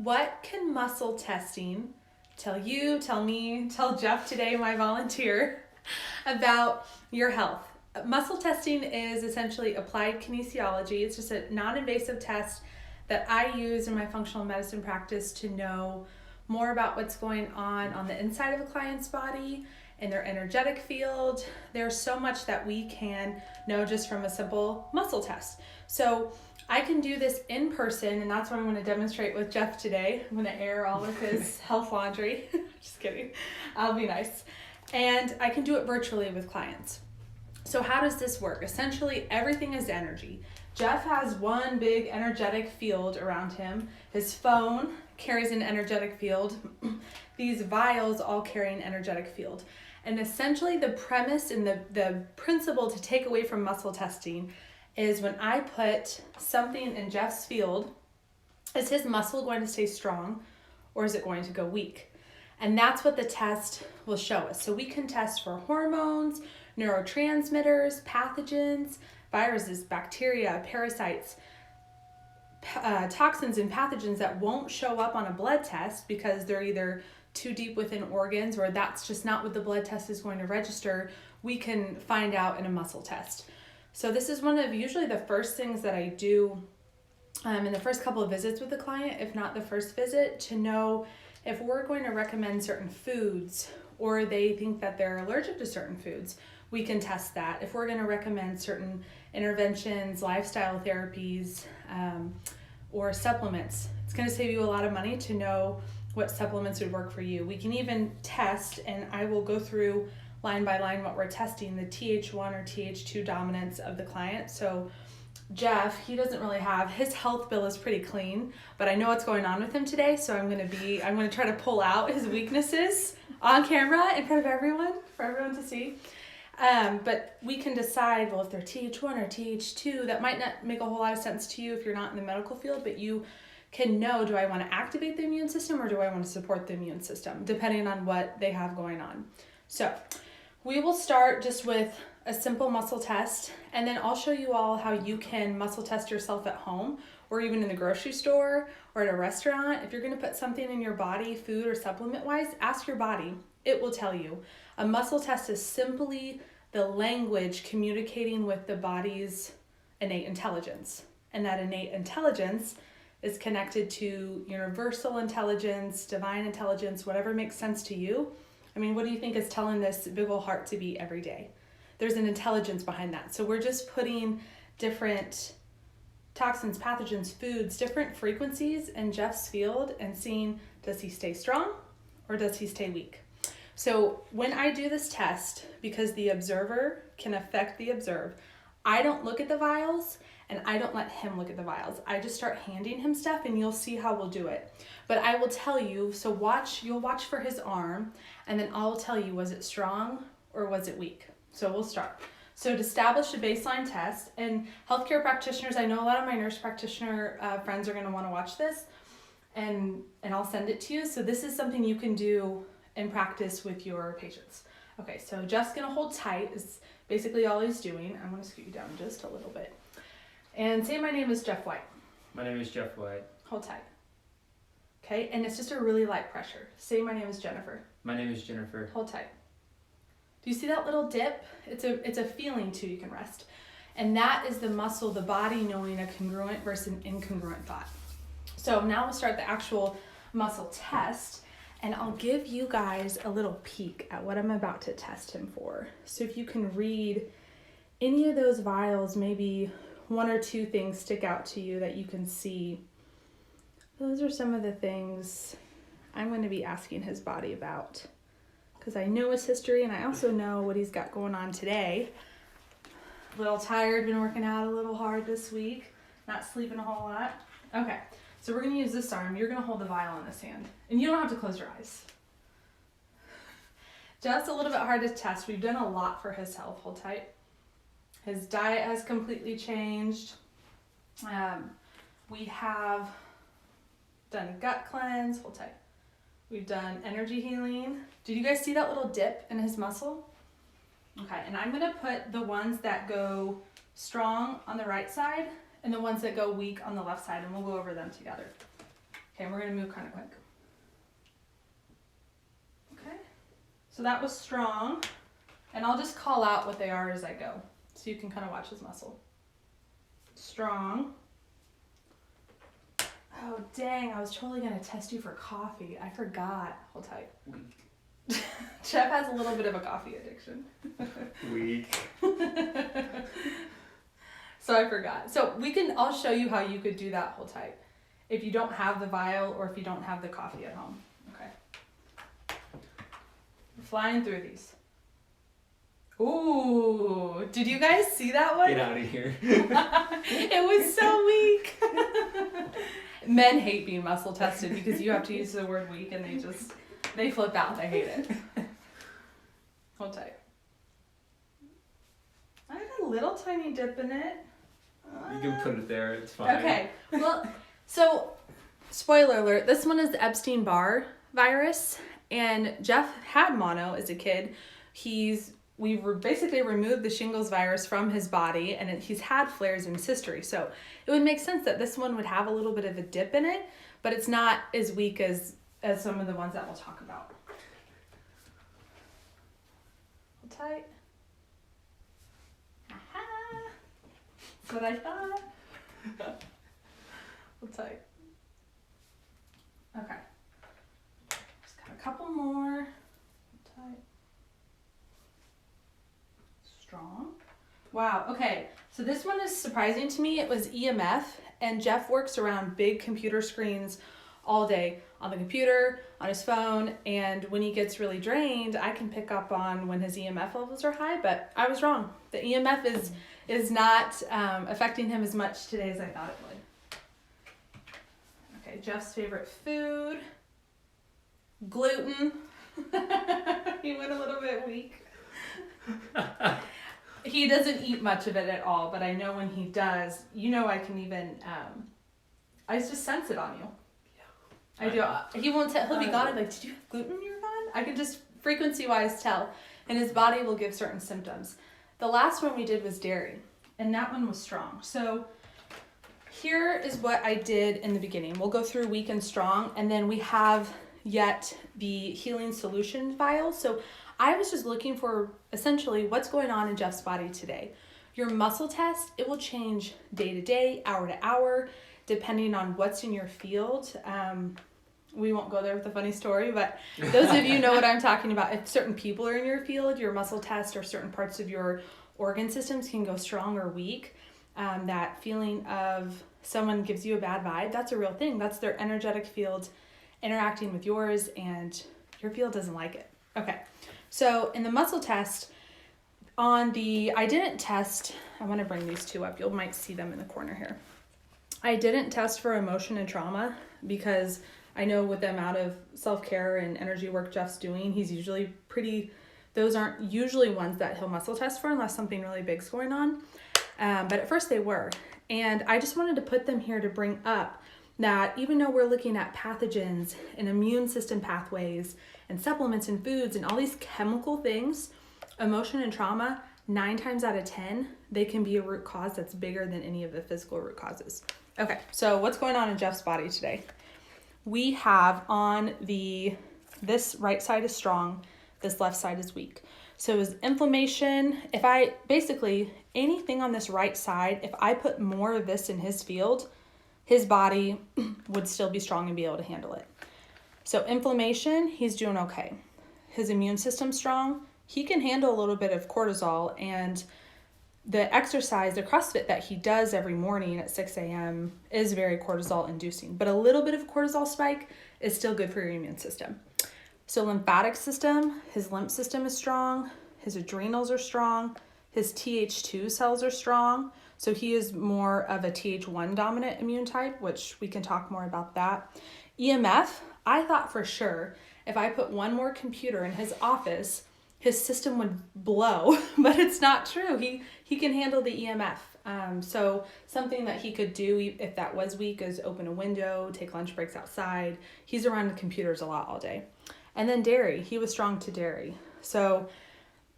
What can muscle testing tell you, tell me, tell Jeff today, my volunteer, about your health? Muscle testing is essentially applied kinesiology. It's just a non-invasive test that I use in my functional medicine practice to know more about what's going on the inside of a client's body and their energetic field. There's so much that we can know just from a simple muscle test. So I can do this in person, and that's what I'm going to demonstrate with Jeff today. I'm going to air all of his health laundry. Just kidding. I'll be nice. And I can do it virtually with clients. So how does this work? Essentially, everything is energy. Jeff has one big energetic field around him. His phone carries an energetic field. These vials all carry an energetic field. And essentially the premise and the principle to take away from muscle testing is when I put something in Jeff's field, is his muscle going to stay strong or is it going to go weak? And that's what the test will show us. So we can test for hormones, neurotransmitters, pathogens, viruses, bacteria, parasites, toxins and pathogens that won't show up on a blood test because they're either too deep within organs or that's just not what the blood test is going to register. We can find out in a muscle test. So this is one of usually the first things that I do in the first couple of visits with the client, if not the first visit, to know if we're going to recommend certain foods or they think that they're allergic to certain foods. We can test that. If we're going to recommend certain interventions, lifestyle therapies, or supplements, it's going to save you a lot of money to know what supplements would work for you. We can even test, and I will go through line by line what we're testing, the Th1 or Th2 dominance of the client. So Jeff, he doesn't really have, his health bill is pretty clean, but I know what's going on with him today, so I'm going to try to pull out his weaknesses on camera in front of everyone, for everyone to see. But we can decide, well, if they're Th1 or Th2, that might not make a whole lot of sense to you if you're not in the medical field, but you can know, do I want to activate the immune system or do I want to support the immune system, depending on what they have going on. So we will start just with a simple muscle test, and then I'll show you all how you can muscle test yourself at home or even in the grocery store or at a restaurant. If you're going to put something in your body, food or supplement wise, ask your body. It will tell you. A muscle test is simply the language communicating with the body's innate intelligence. And that innate intelligence is connected to universal intelligence, divine intelligence, whatever makes sense to you. I mean, what do you think is telling this big old heart to beat every day? There's an intelligence behind that. So we're just putting different toxins, pathogens, foods, different frequencies in Jeff's field and seeing, does he stay strong or does he stay weak? So when I do this test, because the observer can affect the observed, I don't look at the vials and I don't let him look at the vials. I just start handing him stuff and you'll see how we'll do it. But I will tell you, so you'll watch for his arm and then I'll tell you, was it strong or was it weak? So we'll start. So to establish a baseline test, and healthcare practitioners, I know a lot of my nurse practitioner friends are gonna wanna watch this and I'll send it to you. So this is something you can do in practice with your patients. Okay, so Jeff's gonna hold tight is basically all he's doing. I'm gonna scoot you down just a little bit. And say my name is Jeff White. My name is Jeff White. Hold tight. Okay, and it's just a really light pressure. Say my name is Jennifer. My name is Jennifer. Hold tight. Do you see that little dip? It's a feeling too, you can rest. And that is the muscle, the body knowing a congruent versus an incongruent thought. So now we'll start the actual muscle test. And I'll give you guys a little peek at what I'm about to test him for. So if you can read any of those vials, maybe one or two things stick out to you that you can see. Those are some of the things I'm going to be asking his body about, because I know his history and I also know what he's got going on today. A little tired, been working out a little hard this week, not sleeping a whole lot. Okay. So we're going to use this arm. You're going to hold the vial in this hand. And you don't have to close your eyes. Just a little bit hard to test. We've done a lot for his health. Hold tight. His diet has completely changed. We have done gut cleanse. Hold tight. We've done energy healing. Did you guys see that little dip in his muscle? Okay, and I'm going to put the ones that go strong on the right side and the ones that go weak on the left side, and we'll go over them together. Okay, we're gonna move kind of quick. Okay, so that was strong. And I'll just call out what they are as I go, so you can kind of watch his muscle. Strong. Oh, dang, I was totally gonna test you for coffee. I forgot. Hold tight. Jeff has a little bit of a coffee addiction. Weak. So I forgot. So I'll show you how you could do that. Hold tight. If you don't have the vial or if you don't have the coffee at home. Okay. We're flying through these. Ooh, did you guys see that one? Get out of here. It was so weak. Men hate being muscle tested because you have to use the word weak and they flip out. They hate it. Hold tight. I had a little tiny dip in it. You can put it there, it's fine. Okay, well, so spoiler alert, this one is the Epstein-Barr virus, and Jeff had mono as a kid. We basically removed the shingles virus from his body, and he's had flares in his history. So it would make sense that this one would have a little bit of a dip in it, but it's not as weak as some of the ones that we'll talk about. Hold tight. Aha! That's what I thought. Hold tight. Okay. Just got a couple more. Hold tight. Strong. Wow, okay. So this one is surprising to me. It was EMF, and Jeff works around big computer screens all day on the computer, on his phone, and when he gets really drained, I can pick up on when his EMF levels are high, but I was wrong. The EMF is not affecting him as much today as I thought it would. Okay, Jeff's favorite food, gluten. He went a little bit weak. He doesn't eat much of it at all, but I know when he does, I can even, I just sense it on you. I do. He won't tell. He'll be gone. I'm like, did you have gluten when you were gone? I can just frequency-wise tell, and his body will give certain symptoms. The last one we did was dairy, and that one was strong. So here is what I did in the beginning. We'll go through weak and strong, and then we have yet the healing solution vials. So I was just looking for essentially what's going on in Jeff's body today. Your muscle test, it will change day to day, hour to hour, depending on what's in your field. We won't go there with a funny story, but those of you know what I'm talking about. If certain people are in your field, your muscle test or certain parts of your organ systems can go strong or weak. That feeling of someone gives you a bad vibe, that's a real thing. That's their energetic field interacting with yours, and your field doesn't like it. Okay, so in the muscle test, I didn't test, I want to bring these two up. You might see them in the corner here. I didn't test for emotion and trauma because I know with the amount of self-care and energy work Jeff's doing, he's usually those aren't usually ones that he'll muscle test for unless something really big's going on. But at first they were. And I just wanted to put them here to bring up that even though we're looking at pathogens and immune system pathways and supplements and foods and all these chemical things, emotion and trauma, 9 times out of 10, they can be a root cause that's bigger than any of the physical root causes. Okay, so what's going on in Jeff's body today? We have on this right side is strong, this left side is weak. So is inflammation, anything on this right side, if I put more of this in his field, his body would still be strong and be able to handle it. So inflammation, he's doing okay. His immune system's strong. He can handle a little bit of cortisol, and the exercise, the CrossFit that he does every morning at 6 a.m. is very cortisol inducing, but a little bit of cortisol spike is still good for your immune system. So lymphatic system, his lymph system is strong, his adrenals are strong, his Th2 cells are strong. So he is more of a Th1 dominant immune type, which we can talk more about that. EMF, I thought for sure if I put one more computer in his office, his system would blow, but it's not true. He can handle the EMF. So something that he could do if that was weak is open a window, take lunch breaks outside. He's around the computers a lot all day. And then dairy, he was strong to dairy. So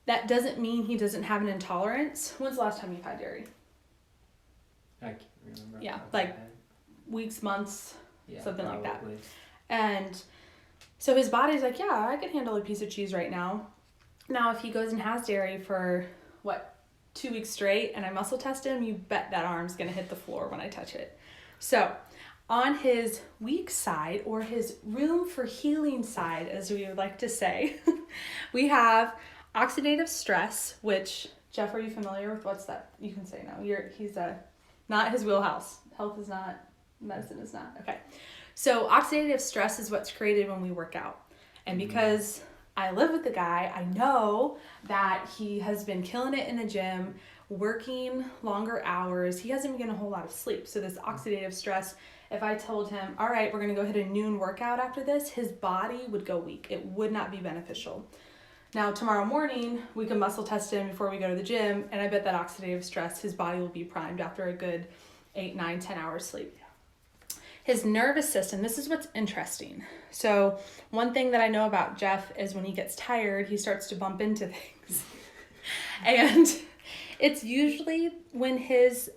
that doesn't mean he doesn't have an intolerance. When's the last time you've had dairy? I can't remember. Yeah, like weeks, months. something like that. probably. And so his body's like, yeah, I can handle a piece of cheese right now. Now, if he goes and has dairy for, 2 weeks straight, and I muscle test him, you bet that arm's going to hit the floor when I touch it. So on his weak side, or his room for healing side, as we would like to say, we have oxidative stress, which, Jeff, are you familiar with? What's that? You can say no. He's not his wheelhouse. Health is not, medicine is not. Okay. So oxidative stress is what's created when we work out. And because I live with the guy, I know that he has been killing it in the gym, working longer hours. He hasn't been getting a whole lot of sleep. So this oxidative stress, if I told him, all right, we're going to go hit a noon workout after this, his body would go weak. It would not be beneficial. Now, tomorrow morning, we can muscle test him before we go to the gym, and I bet that oxidative stress, his body will be primed after a good 8, 9, 10 hours sleep. His nervous system, this is what's interesting. So one thing that I know about Jeff is when he gets tired, he starts to bump into things. And it's usually when his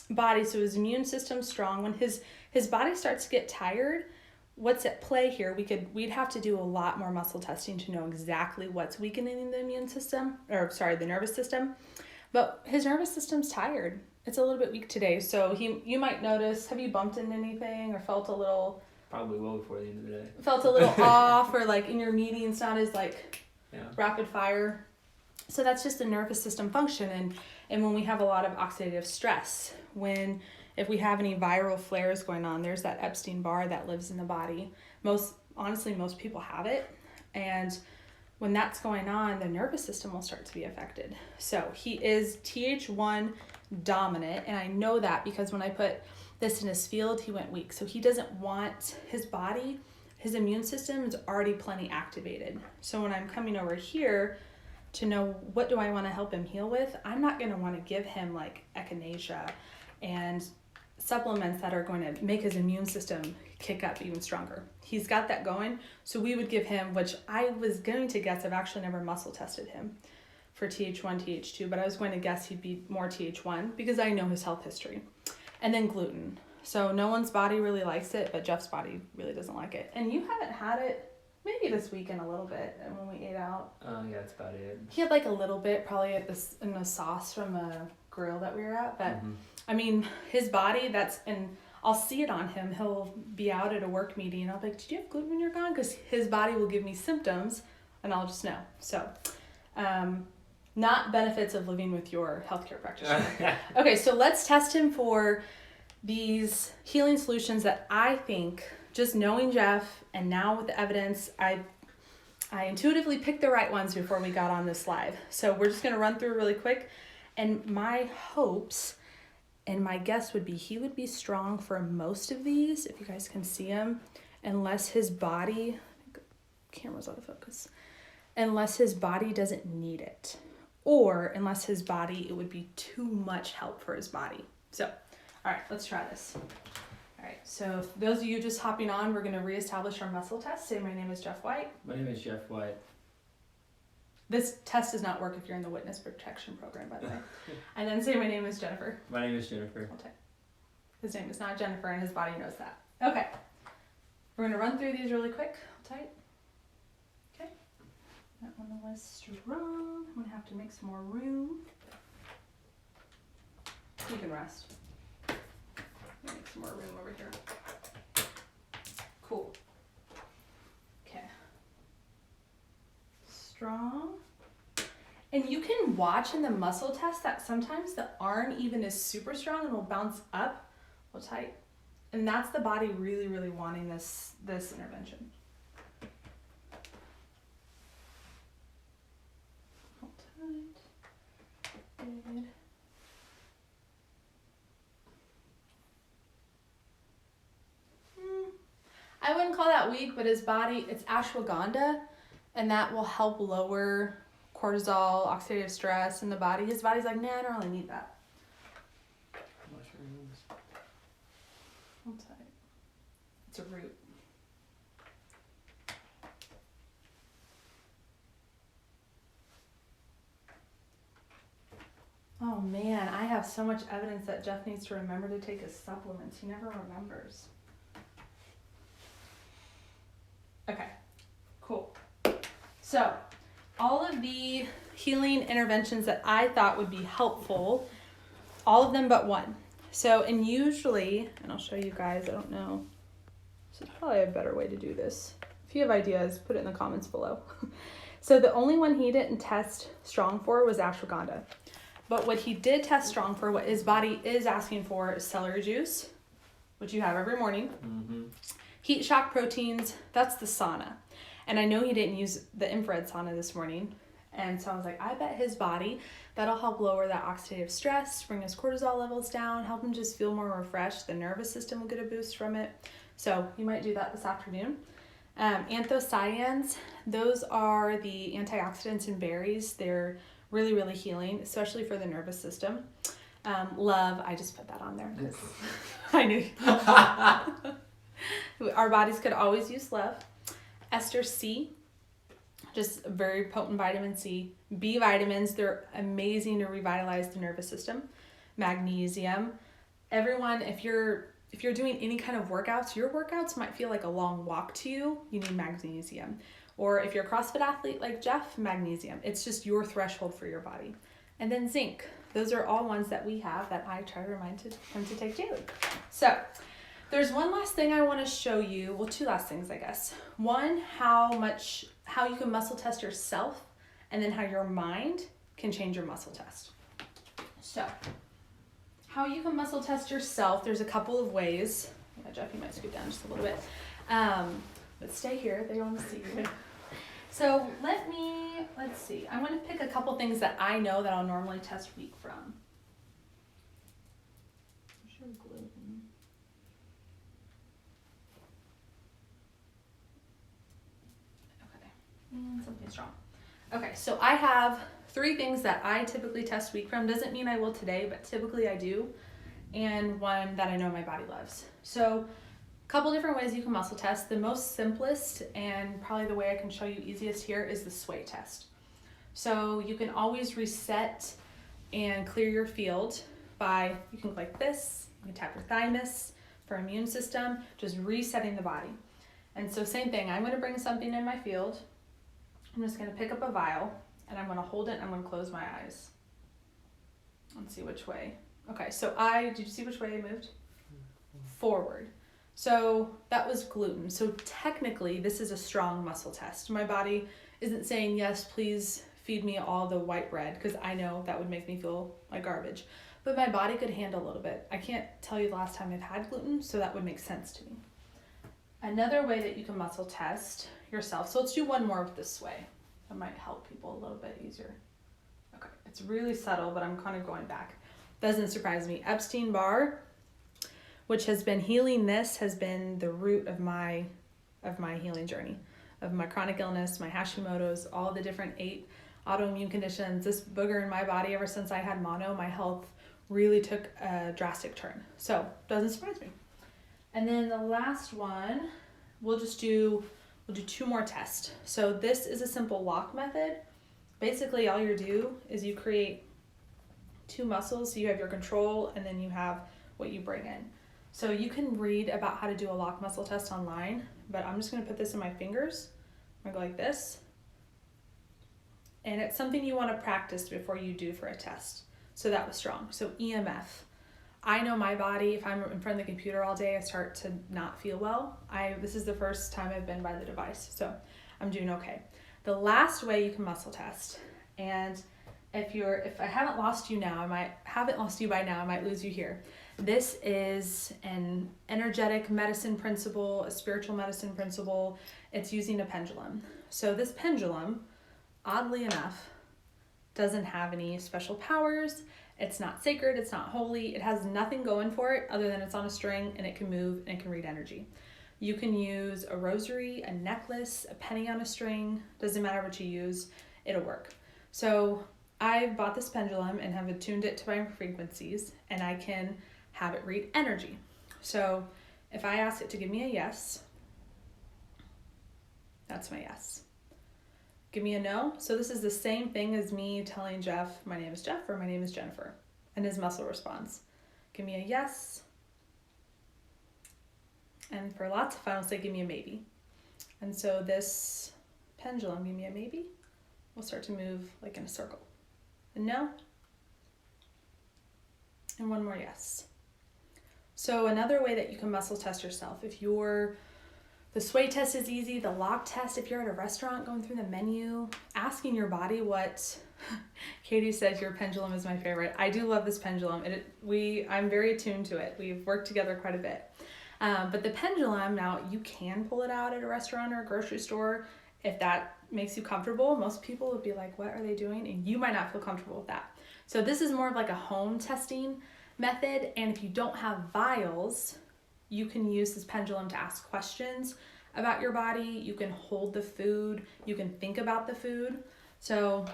body, so his immune system's strong, when his body starts to get tired, what's at play here, we'd have to do a lot more muscle testing to know exactly what's weakening the immune system, the nervous system. But his nervous system's tired. It's a little bit weak today, so you might notice, have you bumped into anything or felt a little... Probably will before the end of the day. Felt a little off, or like in your meetings not as rapid fire. So that's just a nervous system function. And when we have a lot of oxidative stress, if we have any viral flares going on, there's that Epstein-Barr that lives in the body. Most people have it. And when that's going on, the nervous system will start to be affected. So he is Th1 dominant, and I know that because when I put this in his field, he went weak. So he doesn't want his body, his immune system is already plenty activated. So when I'm coming over here to know what do I want to help him heal with, I'm not going to want to give him like echinacea and supplements that are going to make his immune system kick up even stronger. He's got that going. So we would give him, which I was going to guess, I've actually never muscle tested him for Th1, Th2, but I was going to guess he'd be more Th1 because I know his health history. And then gluten. So no one's body really likes it, but Jeff's body really doesn't like it. And you haven't had it maybe this weekend a little bit, and when we ate out. Yeah, that's about it. He had like a little bit, probably in the sauce from a grill that we were at. But I mean, his body, and I'll see it on him. He'll be out at a work meeting, and I'll be like, did you have gluten when you're gone? Because his body will give me symptoms, and I'll just know. So, not benefits of living with your healthcare practitioner. Okay, so let's test him for these healing solutions that I think, just knowing Jeff and now with the evidence, I intuitively picked the right ones before we got on this live. So we're just going to run through really quick. And my hopes and my guess would be he would be strong for most of these, if you guys can see him, unless his body, I think camera's out of focus, unless his body doesn't need it. Or unless his body, it would be too much help for his body. So, all right, let's try this. All right, so those of you just hopping on, we're going to reestablish our muscle test. Say, my name is Jeff White. My name is Jeff White. This test does not work if you're in the witness protection program, by the way. And then say, my name is Jennifer. My name is Jennifer. Okay. His name is not Jennifer, and his body knows that. Okay. We're going to run through these really quick. Hold tight. Okay. That one was strong. I'm going to have to make some more room. You can rest. Make some more room over here. Cool. Okay. Strong. And you can watch in the muscle test that sometimes the arm even is super strong and will bounce up. Hold tight. And that's the body really, really wanting this intervention. Hold tight. Good. I wouldn't call that weak, but his body, it's ashwagandha, and that will help lower cortisol, oxidative stress in the body. His body's like, nah, I don't really need that. Mushrooms. Hold tight. It's a root. Oh man, I have so much evidence that Jeff needs to remember to take his supplements. He never remembers. So all of the healing interventions that I thought would be helpful, all of them but one. So, and usually, and I'll show you guys, I don't know, this is probably a better way to do this. If you have ideas, put it in the comments below. So the only one he didn't test strong for was ashwagandha. But what he did test strong for, what his body is asking for, is celery juice, which you have every morning. Mm-hmm. Heat shock proteins, that's the sauna. And I know he didn't use the infrared sauna this morning. And so I was like, I bet his body, that'll help lower that oxidative stress, bring his cortisol levels down, help him just feel more refreshed. The nervous system will get a boost from it. So you might do that this afternoon. 𝙃𝙴𝚂𝚃𝙸𝙽𝙶, those are the antioxidants in berries. They're really, really healing, especially for the nervous system. Love, I just put that on there. I knew. Our bodies could always use love. Ester C, just a very potent vitamin C. B vitamins, they're amazing to revitalize the nervous system. Magnesium. Everyone, if you're doing any kind of workouts, your workouts might feel like a long walk to you. You need magnesium. Or if you're a CrossFit athlete like Jeff, magnesium. It's just your threshold for your body. And then zinc. Those are all ones that we have that I try to remind him to take daily. So there's one last thing I want to show you. Well, two last things, I guess. One, how you can muscle test yourself, and then how your mind can change your muscle test. So how you can muscle test yourself, there's a couple of ways. Yeah, Jeff, you might scoot down just a little bit. But stay here, they don't want to see you. So let's see. I want to pick a couple things that I know that I'll normally test wheat from. Sure, gluten. Okay, and something strong. Okay, so I have 3 things that I typically test wheat from. Doesn't mean I will today, but typically I do. And one that I know my body loves. So a couple different ways you can muscle test. The most simplest and probably the way I can show you easiest here is the sway test. So you can always reset and clear your field by, you can go like this, you can tap your thymus for immune system, just resetting the body. And so same thing, I'm gonna bring something in my field. I'm just gonna pick up a vial and I'm gonna hold it and I'm gonna close my eyes. Let's see which way. Okay, so did you see which way I moved? Forward. So that was gluten. So technically this is a strong muscle test. My body isn't saying, yes, please feed me all the white bread, because I know that would make me feel like garbage. But my body could handle a little bit. I can't tell you the last time I've had gluten, so that would make sense to me. Another way that you can muscle test yourself, so let's do one more with this way. That might help people a little bit easier. Okay, it's really subtle, but I'm kind of going back. Doesn't surprise me. Epstein-Barr, which has been healing this, has been the root of my healing journey, of my chronic illness, my Hashimoto's, all the different 8 autoimmune conditions. This booger in my body, ever since I had mono, my health really took a drastic turn. So doesn't surprise me. And then the last one, we'll do 2 more tests. So this is a simple lock method. Basically all you do is you create 2 muscles. So you have your control and then you have what you bring in. So you can read about how to do a lock muscle test online, but I'm just gonna put this in my fingers. I'm gonna go like this. And it's something you wanna practice before you do for a test. So that was strong. So EMF. I know my body, if I'm in front of the computer all day, I start to not feel well. This is the first time I've been by the device, so I'm doing okay. The last way you can muscle test, and if I haven't lost you by now, I might lose you here. This is an energetic medicine principle, a spiritual medicine principle. It's using a pendulum. So this pendulum, oddly enough, doesn't have any special powers. It's not sacred, it's not holy. It has nothing going for it other than it's on a string and it can move and it can read energy. You can use a rosary, a necklace, a penny on a string, doesn't matter what you use, it'll work. So I bought this pendulum and have attuned it to my frequencies, and I can have it read energy. So if I ask it to give me a yes, that's my yes. Give me a no. So this is the same thing as me telling Jeff, my name is Jeff or my name is Jennifer, and his muscle responds. Give me a yes. And for lots of fun, I'll say, give me a maybe. And so this pendulum. Give me a maybe. We'll start to move like in a circle. And no. And one more yes. So another way that you can muscle test yourself, the 𝚃𝙴𝚂𝙽𝙽 test is easy, the lock test, if you're at a restaurant going through the menu, asking your body what, Katie says your pendulum is my favorite. I do love this pendulum. I'm very attuned to it. We've worked together quite a bit. But the pendulum, now you can pull it out at a restaurant or a grocery store if that makes you comfortable. Most people would be like, what are they doing? And you might not feel comfortable with that. So this is more of like a home testing method. And if you don't have vials, you can use this pendulum to ask questions about your body. You can hold the food. You can think about the food. So,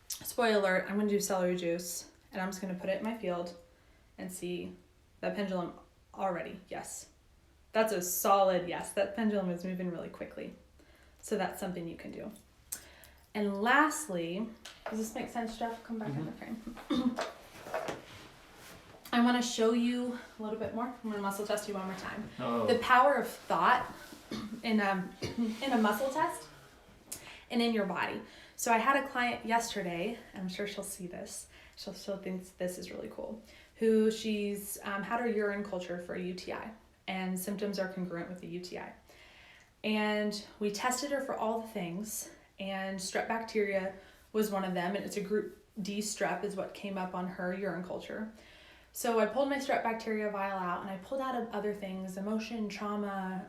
spoiler alert, I'm going to do celery juice and I'm just going to put it in my field and see that pendulum already. Yes. That's a solid yes. That pendulum is moving really quickly. So that's something you can do. And lastly, does this make sense, Jeff? Come back in the frame. I want to show you a little bit more. I'm going to muscle test you one more time. Oh. The power of thought in a muscle test and in your body. So I had a client yesterday, I'm sure she'll see this. She'll think this is really cool, who she's had her urine culture for a UTI and symptoms are congruent with the UTI. And we tested her for all the things and strep bacteria was one of them. And it's a group D strep is what came up on her urine culture. So I pulled my strep bacteria vial out and I pulled out other things, emotion, trauma,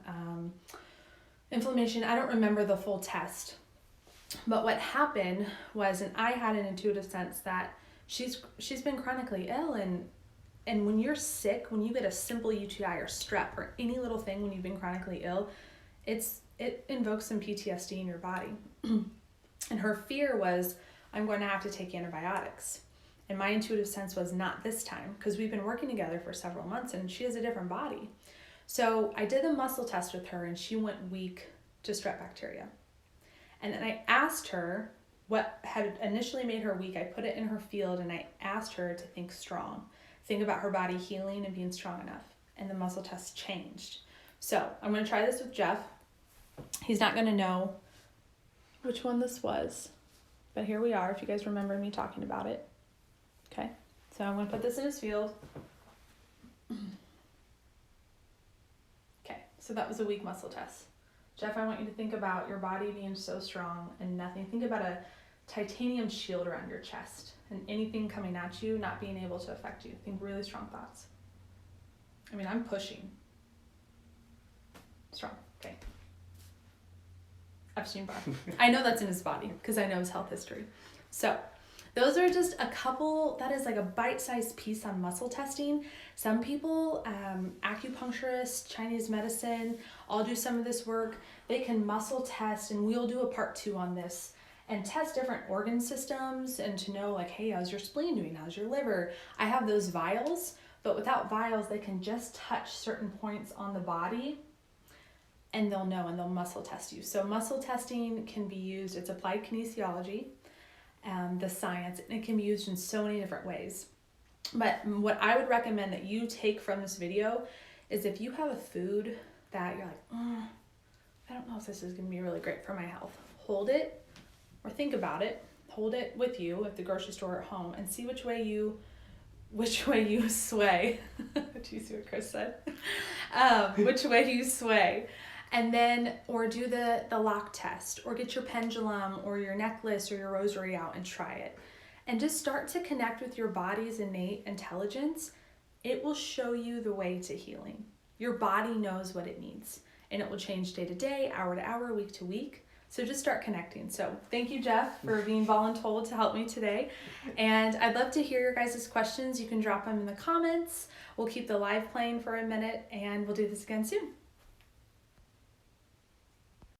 inflammation. I don't remember the full test. But what happened was, and I had an intuitive sense that she's been chronically ill, and when you're sick, when you get a simple UTI or strep or any little thing when you've been chronically ill, it invokes some PTSD in your body. And her fear was, I'm going to have to take antibiotics. And my intuitive sense was not this time, because we've been working together for several months and she has a different body. So I did a muscle test with her and she went weak to strep bacteria. And then I asked her what had initially made her weak. I put it in her field and I asked her to think strong. Think about her body healing and being strong enough. And the muscle test changed. So I'm going to try this with Jeff. He's not going to know which one this was. But here we are, if you guys remember me talking about it. Okay, so I'm going to put this in his field. Okay, so that was a weak muscle test. Jeff, I want you to think about your body being so strong and nothing. Think about a titanium shield around your chest and anything coming at you not being able to affect you. Think really strong thoughts. I mean, I'm pushing. Strong, okay. Epstein-Barr. I know that's in his body because I know his health history. So those are just a couple, that is like a bite-sized piece on muscle testing. Some people, acupuncturists, Chinese medicine, all do some of this work. They can muscle test, and we'll do a part 2 on this, and test different organ systems and to know like, hey, how's your spleen doing? How's your liver? I have those vials, but without vials, they can just touch certain points on the body and they'll know and they'll muscle test you. So muscle testing can be used, it's applied kinesiology, the science, and it can be used in so many different ways. But what I would recommend that you take from this video is if you have a food that you're like, I don't know if this is going to be really great for my health, hold it or think about it. Hold it with you at the grocery store or at home and see which way you sway. Do you see what Chris said? Which way you sway. And then, or do the lock test, or get your pendulum or your necklace or your rosary out and try it. And just start to connect with your body's innate intelligence. It will show you the way to healing. Your body knows what it needs, and it will change day to day, hour to hour, week to week. So just start connecting. So thank you, Jeff, for being voluntold to help me today. And I'd love to hear your guys' questions. You can drop them in the comments. We'll keep the live playing for a minute, and we'll do this again soon.